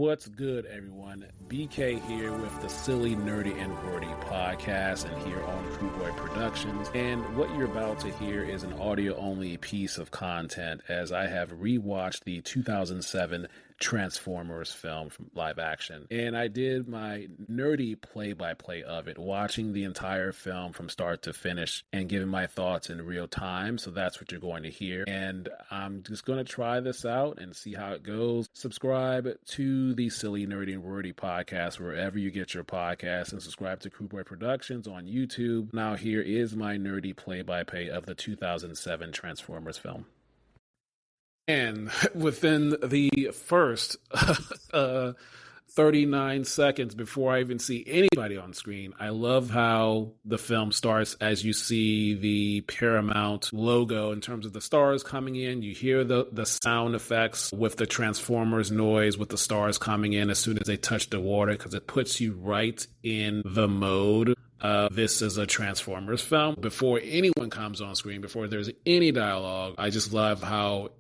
What's good, everyone? BK here with the Silly, Nerdy, and Wordy podcast, and here on Kruboy Productions. And what you're about to hear is an audio-only piece of content, as I have rewatched the 2007 Transformers film from live action. And I did my nerdy play-by-play of it, watching the entire film from start to finish and giving my thoughts in real time. So that's what you're going to hear. And I'm just going to try this out and see how it goes. Subscribe to the Silly, Nerdy, and Wordy podcast wherever you get your podcasts, and subscribe to Kruboy Productions on YouTube. Now here is my nerdy play-by-play of the 2007 Transformers film. And within the first 39 seconds before I even see anybody on screen, I love how the film starts as you see the Paramount logo in terms of the stars coming in. You hear the sound effects with the Transformers noise with the stars coming in as soon as they touch the water, because it puts you right in the mode. This is a Transformers film. Before anyone comes on screen, before there's any dialogue, I just love how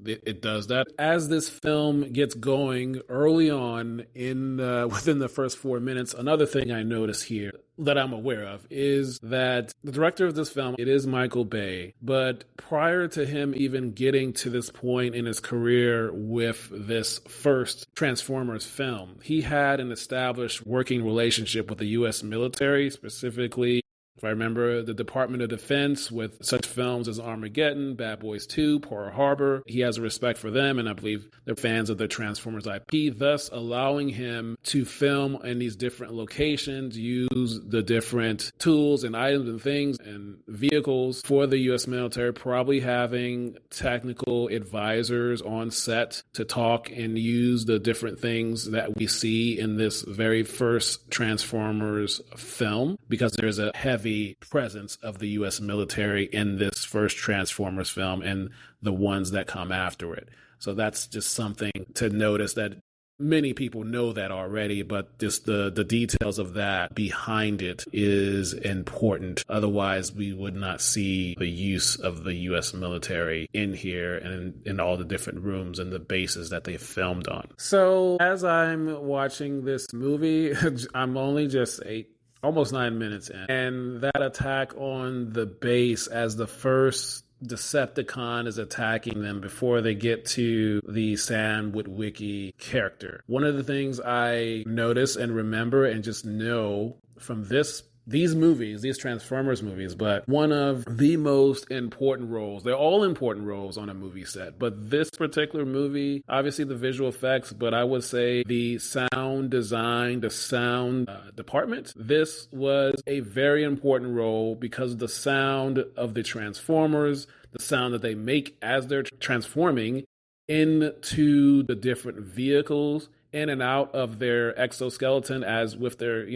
it does that. As this film gets going early on in within the first 4 minutes, another thing I notice here that I'm aware of is that the director of this film, it is Michael Bay, but prior to him even getting to this point in his career with this first Transformers film, he had an established working relationship with the U.S. military, specifically, if I remember, the Department of Defense, with such films as Armageddon, Bad Boys 2, Pearl Harbor. He has a respect for them, and I believe they're fans of the Transformers IP, thus allowing him to film in these different locations, use the different tools and items and things and vehicles for the U.S. military, probably having technical advisors on set to talk and use the different things that we see in this very first Transformers film, because there's a heavy presence of the U.S. military in this first Transformers film and the ones that come after it. So that's just something to notice, that many people know that already, but just the details of that behind it is important. Otherwise, we would not see the use of the U.S. military in here and in all the different rooms and the bases that they filmed on. So as I'm watching this movie, I'm only just almost 9 minutes in, and that attack on the base as the first Decepticon is attacking them before they get to the Sam Witwicky character. One of the things I notice and remember and just know from these movies, these Transformers movies, but one of the most important roles, they're all important roles on a movie set, but this particular movie, obviously the visual effects, but I would say the sound design, the sound department, this was a very important role because of the sound of the Transformers, the sound that they make as they're transforming into the different vehicles, in and out of their exoskeleton, as with their,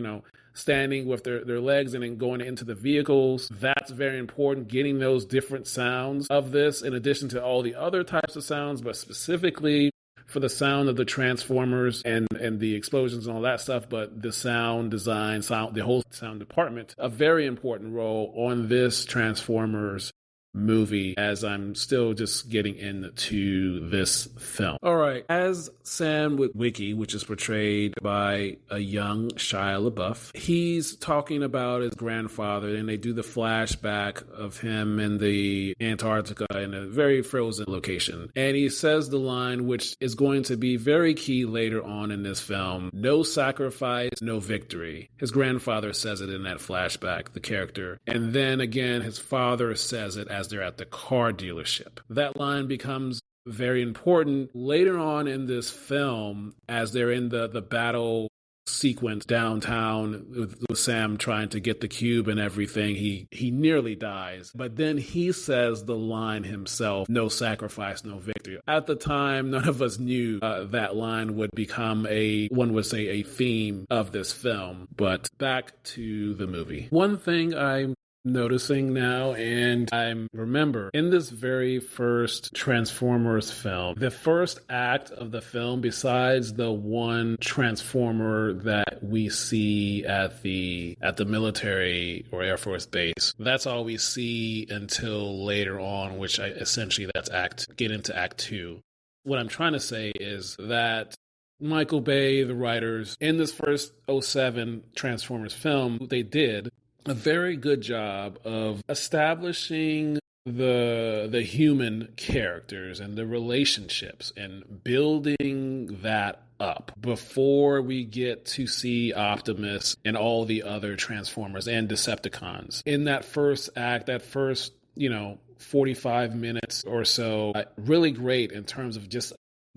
standing with their legs and then going into the vehicles. That's very important, getting those different sounds of this, in addition to all the other types of sounds, but specifically for the sound of the Transformers and the explosions and all that stuff. But the sound design, the whole sound department, a very important role on this Transformers movie, as I'm still just getting into this film. All right, as Sam Witwicky, which is portrayed by a young Shia LaBeouf, he's talking about his grandfather, and they do the flashback of him in the Antarctica in a very frozen location. And he says the line, which is going to be very key later on in this film: "No sacrifice, no victory." His grandfather says it in that flashback, the character. And then again, his father says it as they're at the car dealership. That line becomes very important later on in this film as they're in the battle sequence downtown with Sam trying to get the cube and everything. He nearly dies, but then he says the line himself: "No sacrifice, no victory." At the time, none of us knew that line would become one would say a theme of this film. But back to the movie. One thing I'm noticing now, and I remember in this very first Transformers film, the first act of the film, besides the one Transformer that we see at the military or Air Force base, that's all we see until later on, which that's get into Act 2. What I'm trying to say is that Michael Bay, the writers, in this first '07 Transformers film, they did a very good job of establishing the human characters and the relationships and building that up before we get to see Optimus and all the other Transformers and Decepticons. In that first act, that first 45 minutes or so, really great in terms of just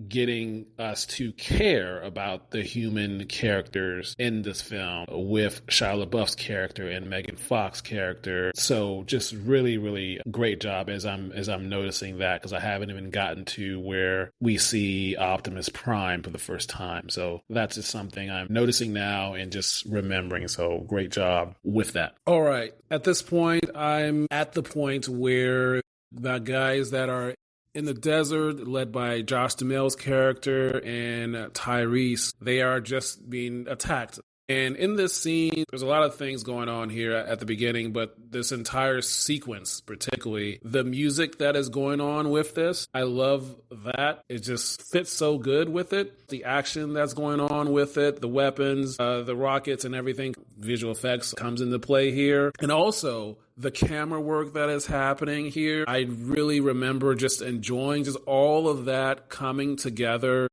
getting us to care about the human characters in this film with Shia LaBeouf's character and Megan Fox's character. So just really, really great job as I'm noticing that, because I haven't even gotten to where we see Optimus Prime for the first time. So that's just something I'm noticing now and just remembering. So great job with that. All right. At this point, I'm at the point where the guys that are in the desert, led by Josh Duhamel's character and Tyrese, they are just being attacked. And in this scene, there's a lot of things going on here at the beginning, but this entire sequence, particularly the music that is going on with this, I love that. It just fits so good with it. The action that's going on with it, the weapons, the rockets and everything, visual effects comes into play here. And also the camera work that is happening here. I really remember just enjoying just all of that coming together,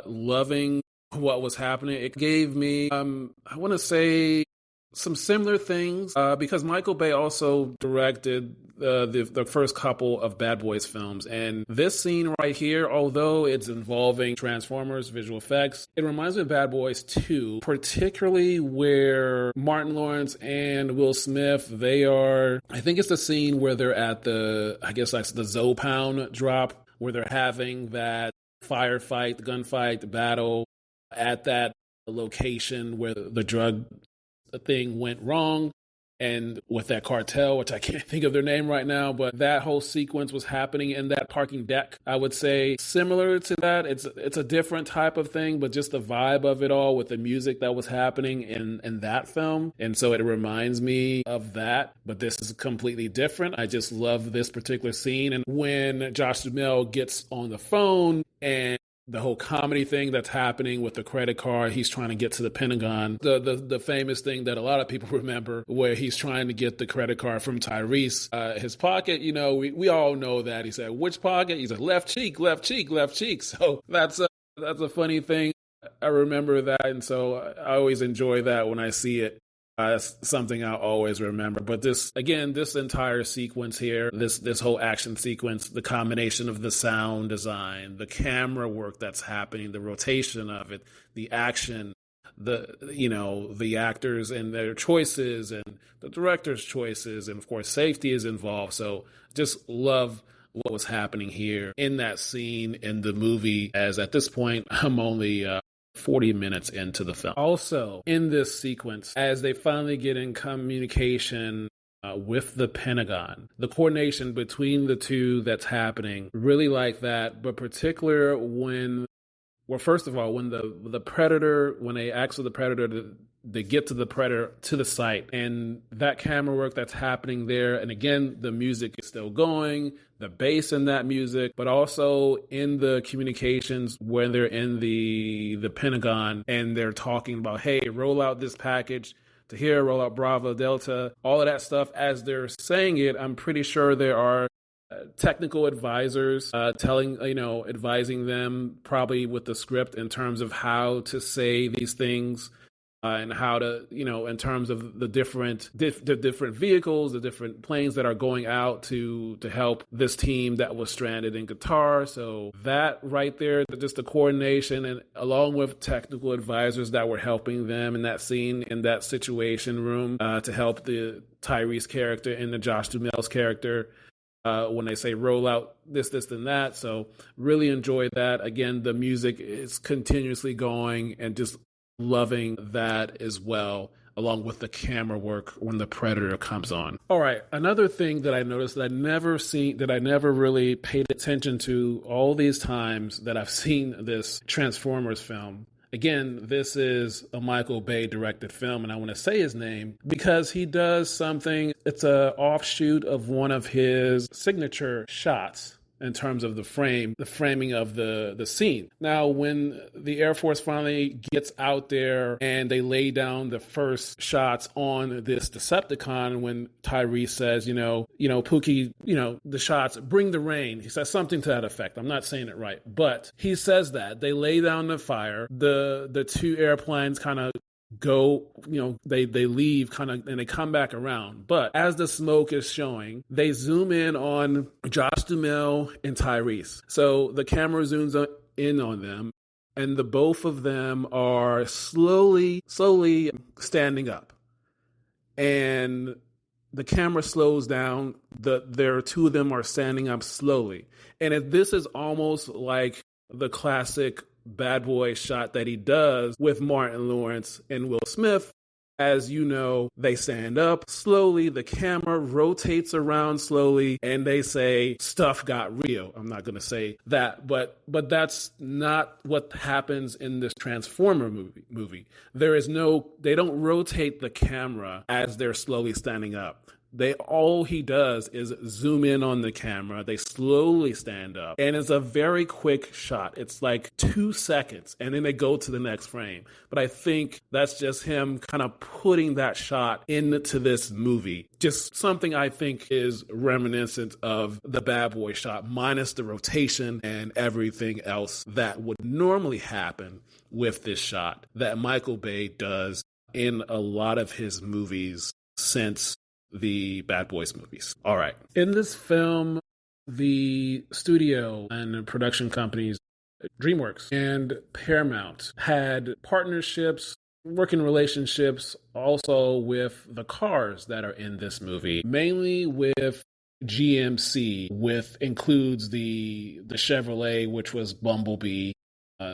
loving what was happening. It gave me, I want to say, some similar things because Michael Bay also directed the first couple of Bad Boys films. And this scene right here, although it's involving Transformers, visual effects, it reminds me of Bad Boys 2, particularly where Martin Lawrence and Will Smith, I think it's the scene where they're at the Zopound drop, where they're having that firefight, the gunfight, the battle at that location where the drug thing went wrong, and with that cartel, which I can't think of their name right now, but that whole sequence was happening in that parking deck. I would say similar to that. It's a different type of thing, but just the vibe of it all with the music that was happening in that film. And so it reminds me of that, but this is completely different. I just love this particular scene. And when Josh Duhamel gets on the phone and the whole comedy thing that's happening with the credit card, he's trying to get to the Pentagon. The famous thing that a lot of people remember, where he's trying to get the credit card from Tyrese, his pocket. We all know that. He said, "Which pocket?" He said, "Left cheek, left cheek, left cheek." So that's a funny thing. I remember that, and so I always enjoy that when I see it. It's something I'll always remember. But this entire sequence here, this whole action sequence, the combination of the sound design, the camera work that's happening, the rotation of it, the action, the actors and their choices and the director's choices, and of course safety is involved. So just love what was happening here in that scene in the movie, as at this point I'm only 40 minutes into the film. Also, in this sequence, as they finally get in communication with the Pentagon, the coordination between the two that's happening, really like that. But particular when first of all, when the Predator, when they ask for the Predator they get to the Predator, to the site, and that camera work that's happening there. And again, the music is still going, the bass in that music, but also in the communications when they're in the Pentagon and they're talking about, hey, roll out this package to here, roll out Bravo, Delta, all of that stuff. As they're saying it, I'm pretty sure there are technical advisors advising them probably with the script in terms of how to say these things. And how to, in terms of the different vehicles, the different planes that are going out to help this team that was stranded in Qatar. So that right there, just the coordination, and along with technical advisors that were helping them in that scene, in that situation room, to help the Tyrese character and the Josh Duhamel's character. When they say roll out this, and that. So really enjoy that. Again, the music is continuously going, and just loving that as well, along with the camera work when the Predator comes on. All right, another thing that I noticed that I never really paid attention to all these times that I've seen this Transformers film. Again, this is a Michael Bay directed film, and I want to say his name because he does something. It's an offshoot of one of his signature shots in terms of the framing of the scene. Now, when the Air Force finally gets out there and they lay down the first shots on this Decepticon, when Tyrese says, Pookie, the shots, bring the rain. He says something to that effect. I'm not saying it right, but he says that. They lay down the fire. The two airplanes kind of go, they leave kind of and they come back around. But as the smoke is showing, they zoom in on Josh Duhamel and Tyrese. So the camera zooms in on them, and the both of them are slowly standing up. And the camera slows down. There two of them are standing up slowly. And this is almost like the classic bad boy shot that he does with Martin Lawrence and Will Smith. As you know, they stand up slowly, the camera rotates around slowly, and they say, stuff got real. I'm not going to say that, but that's not what happens in this Transformer movie. They don't rotate the camera as they're slowly standing up. All he does is zoom in on the camera. They slowly stand up, and it's a very quick shot. It's like 2 seconds, and then they go to the next frame. But I think that's just him kind of putting that shot into this movie. Just something I think is reminiscent of the Bad Boy shot, minus the rotation and everything else that would normally happen with this shot that Michael Bay does in a lot of his movies since the Bad Boys movies. All right. In this film, the studio and production companies, DreamWorks and Paramount, had partnerships, working relationships also with the cars that are in this movie, mainly with GMC, includes the Chevrolet, which was Bumblebee,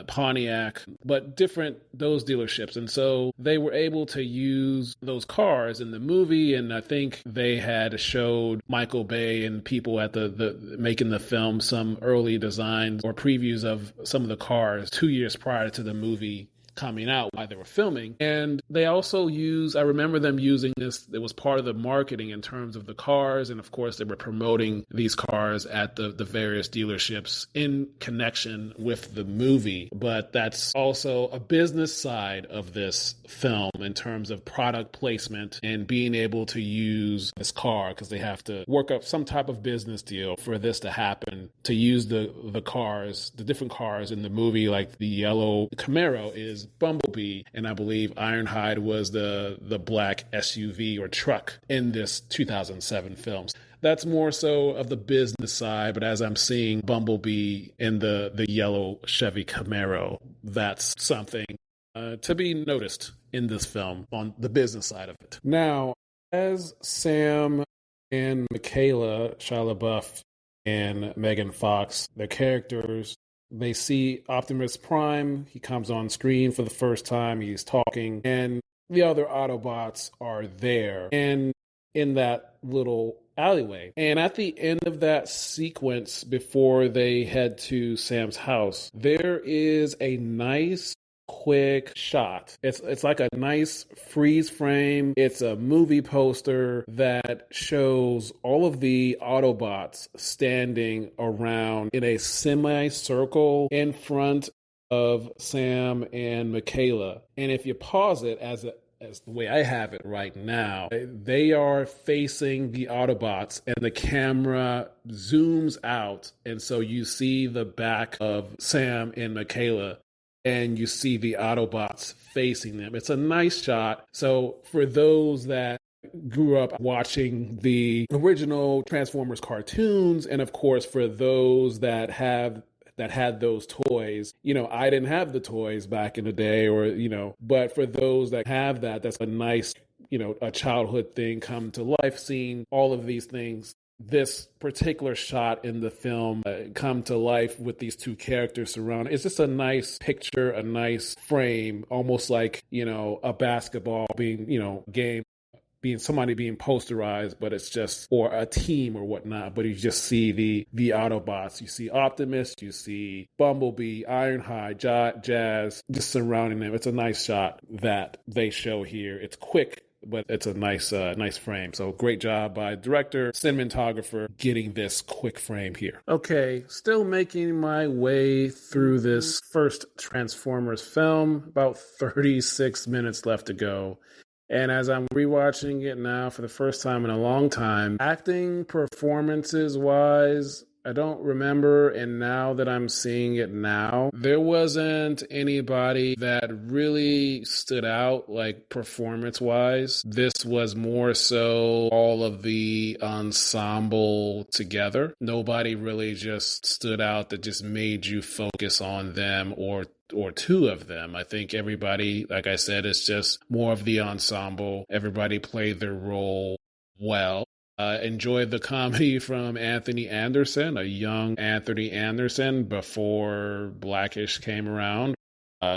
Pontiac, but different, those dealerships. And so they were able to use those cars in the movie. And I think they had showed Michael Bay and people at the making the film some early designs or previews of some of the cars 2 years prior to the movie coming out while they were filming. And they also I remember them using this, it was part of the marketing in terms of the cars. And of course, they were promoting these cars at the various dealerships in connection with the movie. But that's also a business side of this film in terms of product placement and being able to use this car, because they have to work up some type of business deal for this to happen, to use the cars, the different cars in the movie. Like the yellow Camaro is Bumblebee, and I believe Ironhide was the black SUV or truck in this 2007 film. That's more so of the business side, but as I'm seeing Bumblebee in the yellow Chevy Camaro, that's something to be noticed in this film on the business side of it. Now, as Sam and Michaela, Shia LaBeouf and Megan Fox, their characters, they see Optimus Prime. He comes on screen for the first time. He's talking, and the other Autobots are there and in that little alleyway. And at the end of that sequence, before they head to Sam's house, there is a nice quick shot. It's like a nice freeze frame. It's a movie poster that shows all of the Autobots standing around in a semicircle in front of Sam and Michaela. And if you pause it as the way I have it right now, they are facing the Autobots and the camera zooms out. And so you see the back of Sam and Michaela, and you see the Autobots facing them. It's a nice shot. So for those that grew up watching the original Transformers cartoons, and of course for those that had those toys, I didn't have the toys back in the day, but for those that have that, that's a nice, a childhood thing come to life, seeing all of these things. This particular shot in the film come to life with these two characters surrounded. It's just a nice picture, a nice frame, almost like, a basketball being, game, being somebody being posterized, but it's just, or a team or whatnot. But you just see the Autobots. You see Optimus, you see Bumblebee, Ironhide, Jazz, just surrounding them. It's a nice shot that they show here. It's quick, but it's a nice frame. So great job by director, cinematographer, getting this quick frame here. Okay, still making my way through this first Transformers film, about 36 minutes left to go. And as I'm rewatching it now for the first time in a long time, acting performances wise, I don't remember, and now that I'm seeing it now, there wasn't anybody that really stood out, like performance-wise. This was more so all of the ensemble together. Nobody really just stood out that just made you focus on them or two of them. I think everybody, like I said, is just more of the ensemble. Everybody played their role well. Enjoyed the comedy from Anthony Anderson, a young Anthony Anderson before Blackish came around.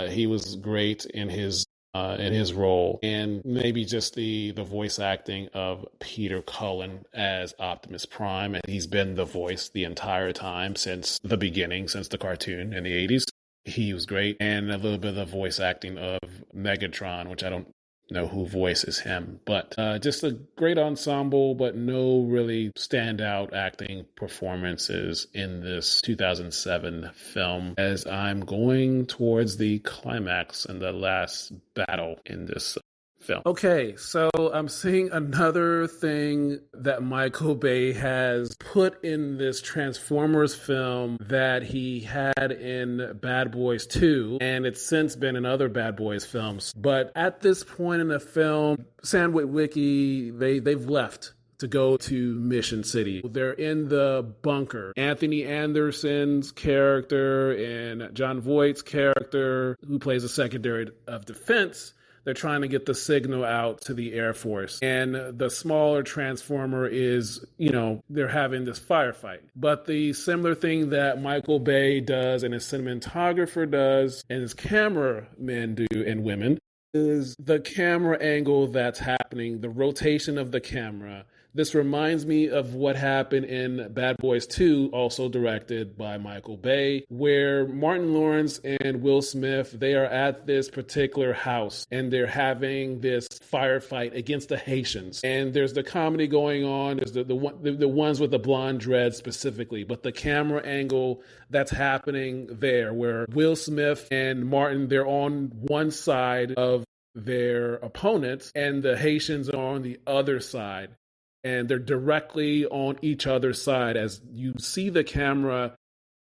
He was great in his role, and maybe just the voice acting of Peter Cullen as Optimus Prime, and he's been the voice the entire time since the beginning, since the cartoon in the 80s. He was great, and a little bit of the voice acting of Megatron, which I don't know who voices him, but just a great ensemble, but no really standout acting performances in this 2007 film as I'm going towards the climax and the last battle in this film. Okay, so I'm seeing another thing that Michael Bay has put in this Transformers film that he had in Bad Boys 2, and it's since been in other Bad Boys films. But at this point in the film, Sandwich Wiki, they've left to go to Mission City. They're in the bunker. Anthony Anderson's character and Jon Voight's character, who plays a secretary of defense, they're trying to get the signal out to the Air Force. And the smaller Transformer is, they're having this firefight. But the similar thing that Michael Bay does and his cinematographer does and his cameramen do and women is the camera angle that's happening, the rotation of the camera. This reminds me of what happened in Bad Boys 2, also directed by Michael Bay, where Martin Lawrence and Will Smith, they are at this particular house and they're having this firefight against the Haitians. And there's the comedy going on. There's the ones with the blonde dreads specifically, but the camera angle that's happening there where Will Smith and Martin, they're on one side of their opponents and the Haitians are on the other side. And they're directly on each other's side as you see the camera,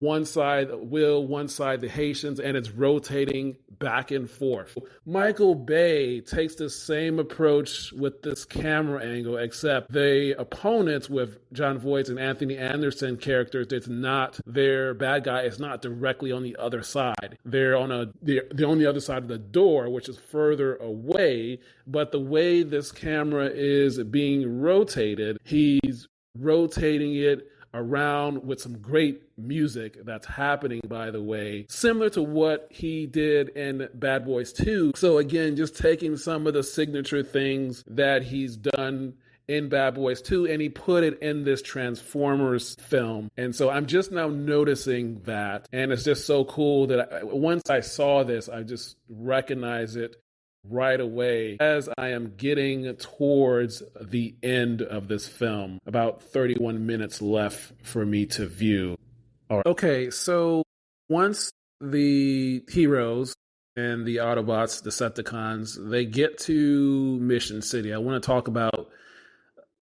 one side Will, one side the Haitians, and it's rotating back and forth. Michael Bay takes the same approach with this camera angle, except the opponents with Jon Voight and Anthony Anderson characters, it's not their bad guy is not directly on the other side. They're on the other side of the door, which is further away. But the way this camera is being rotated, he's rotating it around with some great music that's happening, by the way, similar to what he did in Bad Boys 2. So again, just taking some of the signature things that he's done in Bad Boys 2 and he put it in this Transformers film. And so I'm just now noticing that. And it's just so cool that once I saw this, I just recognize it right away as I am getting towards the end of this film. About 31 minutes left for me to view. All right. Okay, so once the heroes and the Autobots, Decepticons, they get to Mission City, I want to talk about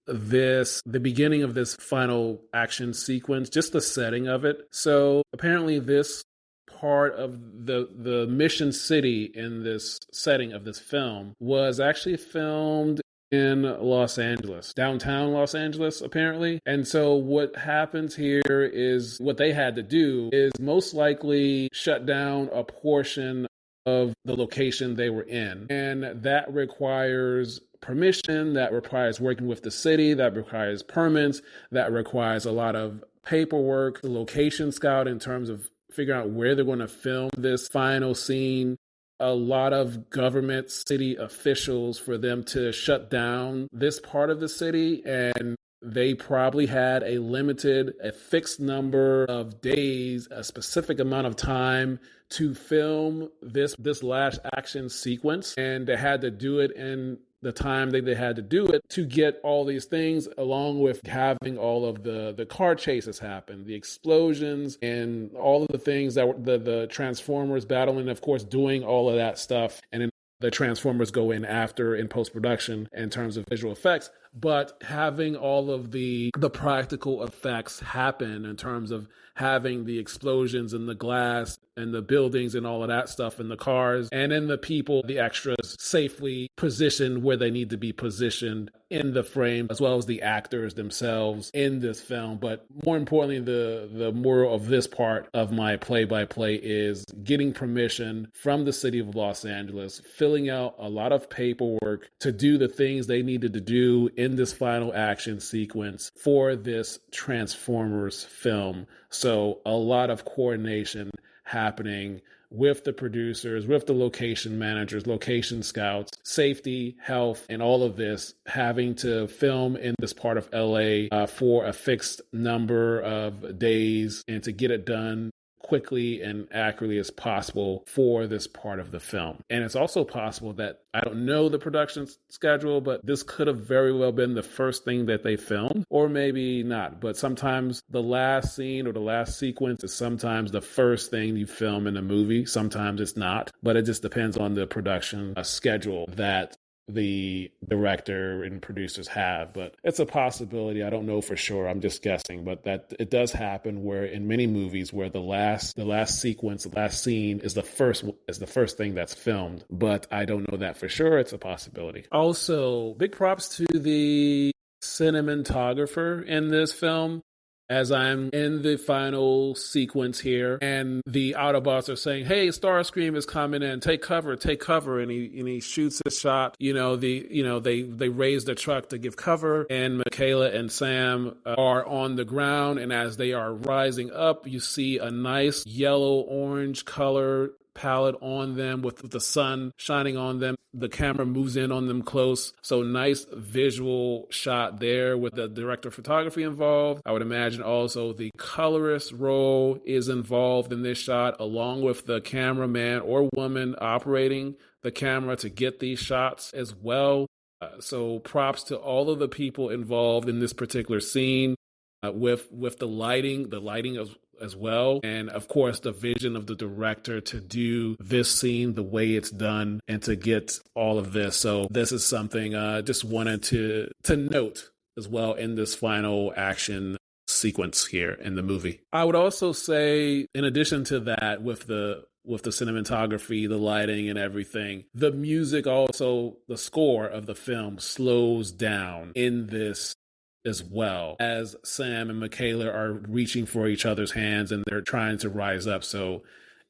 the beginning of this final action sequence, just the setting of it. So apparently this part of the Mission City in this setting of this film was actually filmed in Los Angeles, downtown Los Angeles, apparently. And so what happens here is what they had to do is most likely shut down a portion of the location they were in. And that requires permission, that requires working with the city, that requires permits, that requires a lot of paperwork, location scout in terms of figuring out where they're going to film this final scene. A lot of government city officials for them to shut down this part of the city, and they probably had a fixed number of days, a specific amount of time to film this last action sequence, and they had to do it in the time that they had to do it to get all these things, along with having all of the car chases happen, the explosions, and all of the things that were the Transformers battling, of course, doing all of that stuff. And then the Transformers go in after in post-production in terms of visual effects, but having all of the practical effects happen in terms of having the explosions and the glass and the buildings and all of that stuff and the cars, and then the people, the extras, safely positioned where they need to be positioned in the frame, as well as the actors themselves in this film. But more importantly, the moral of this part of my play-by-play is getting permission from the city of Los Angeles, filling out a lot of paperwork to do the things they needed to do in this final action sequence for this Transformers film. So a lot of coordination happening with the producers, with the location managers, location scouts, safety, health, and all of this, having to film in this part of LA for a fixed number of days and to get it done quickly and accurately as possible for this part of the film. And it's also possible that, I don't know the production schedule, but this could have very well been the first thing that they filmed, or maybe not. But sometimes the last scene or the last sequence is sometimes the first thing you film in a movie. Sometimes it's not, but it just depends on the production schedule that the director and producers have. But it's a possibility. I don't know for sure. I'm just guessing, but that it does happen where in many movies where the last sequence, the last scene is the first thing that's filmed. But I don't know that for sure. It's a possibility. Also, big props to the cinematographer in this film. As I'm in the final sequence here, and the Autobots are saying, "Hey, Starscream is coming in. Take cover," and he shoots his shot. They raise the truck to give cover, and Michaela and Sam are on the ground, and as they are rising up, you see a nice yellow-orange color palette on them with the sun shining on them. The camera moves in on them close. So nice visual shot there with the director of photography involved. I would imagine also the colorist role is involved in this shot, along with the cameraman or woman operating the camera to get these shots as well. So props to all of the people involved in this particular scene with the lighting as well. And of course, the vision of the director to do this scene the way it's done and to get all of this. So this is something just wanted to note as well in this final action sequence here in the movie. I would also say, in addition to that, with the cinematography, the lighting and everything, the music also, the score of the film slows down in this as well, as Sam and Michaela are reaching for each other's hands and they're trying to rise up. So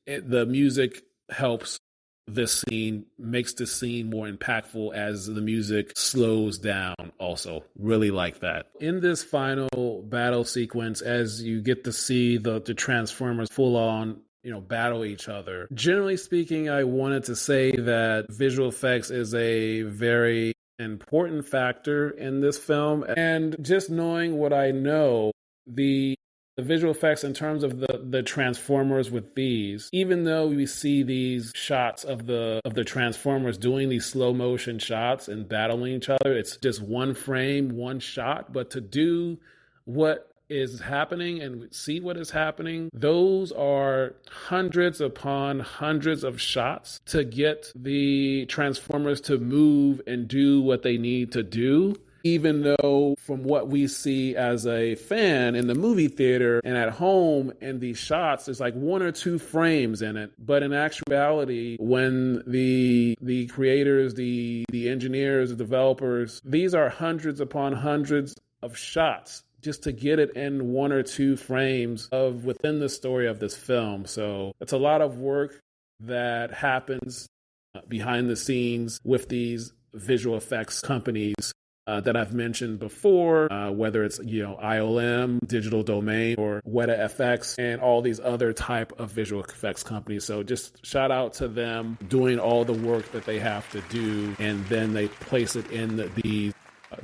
the music helps this scene, makes the scene more impactful as the music slows down also. Really like that. In this final battle sequence, as you get to see the Transformers full on battle each other. Generally speaking, I wanted to say that visual effects is a very important factor in this film. And just knowing what I know, the visual effects in terms of the Transformers with these, even though we see these shots of the Transformers doing these slow motion shots and battling each other, it's just one frame, one shot. But to do what is happening and see what is happening, those are hundreds upon hundreds of shots to get the Transformers to move and do what they need to do. Even though from what we see as a fan in the movie theater and at home in these shots, there's like one or two frames in it. But in actuality, when the creators, the engineers, the developers, these are hundreds upon hundreds of shots just to get it in one or two frames of within the story of this film. So it's a lot of work that happens behind the scenes with these visual effects companies that I've mentioned before, whether it's ILM, Digital Domain, or Weta FX, and all these other type of visual effects companies. So just shout out to them doing all the work that they have to do, and then they place it in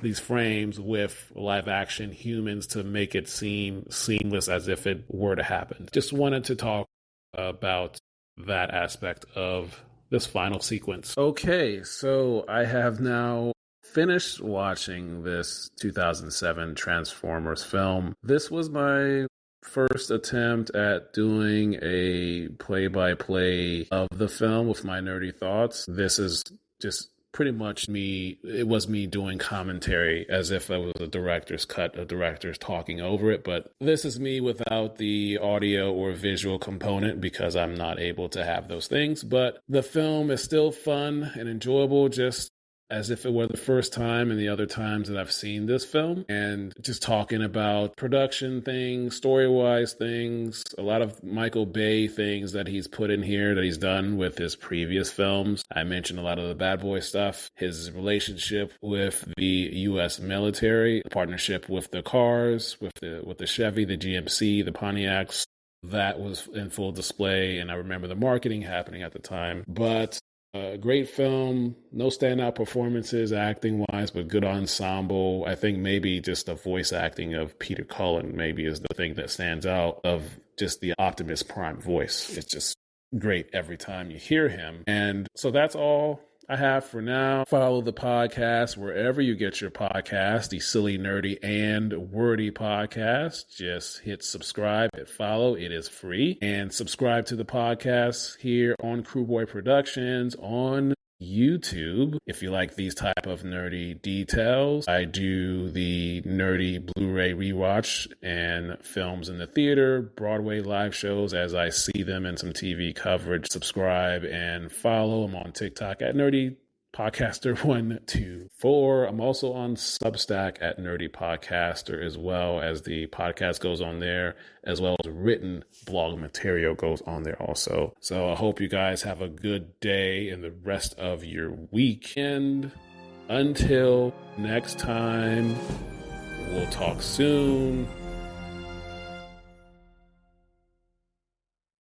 these frames with live action humans to make it seem seamless as if it were to happen. Just wanted to talk about that aspect of this final sequence. Okay, so I have now finished watching this 2007 Transformers film. This was my first attempt at doing a play-by-play of the film with my nerdy thoughts. This is just pretty much it was me doing commentary as if it was a director's cut, a director's talking over it. But this is me without the audio or visual component because I'm not able to have those things. But the film is still fun and enjoyable, just as if it were the first time and the other times that I've seen this film, and just talking about production things, story-wise things, a lot of Michael Bay things that he's put in here that he's done with his previous films. I mentioned a lot of the Bad Boy stuff, his relationship with the U.S. military, partnership with the cars, with the Chevy, the GMC, the Pontiacs. That was in full display, and I remember the marketing happening at the time. But great film, no standout performances acting-wise, but good ensemble. I think maybe just the voice acting of Peter Cullen maybe is the thing that stands out of just the Optimus Prime voice. It's just great every time you hear him. And so that's all I have for now. Follow the podcast wherever you get your podcast, the Silly, Nerdy, and Wordy podcast. Just hit subscribe, hit follow. It is free. And subscribe to the podcast here on Kruboy Productions on YouTube. If you like these type of nerdy details, I do the nerdy Blu-ray rewatch and films in the theater, Broadway live shows as I see them, and some TV coverage. Subscribe and follow. I'm on TikTok at Nerdy Podcaster 124. I'm also on Substack at Nerdy Podcaster, as well as the podcast goes on there, as well as written blog material goes on there also. So I hope you guys have a good day and the rest of your weekend. Until next time, we'll talk soon.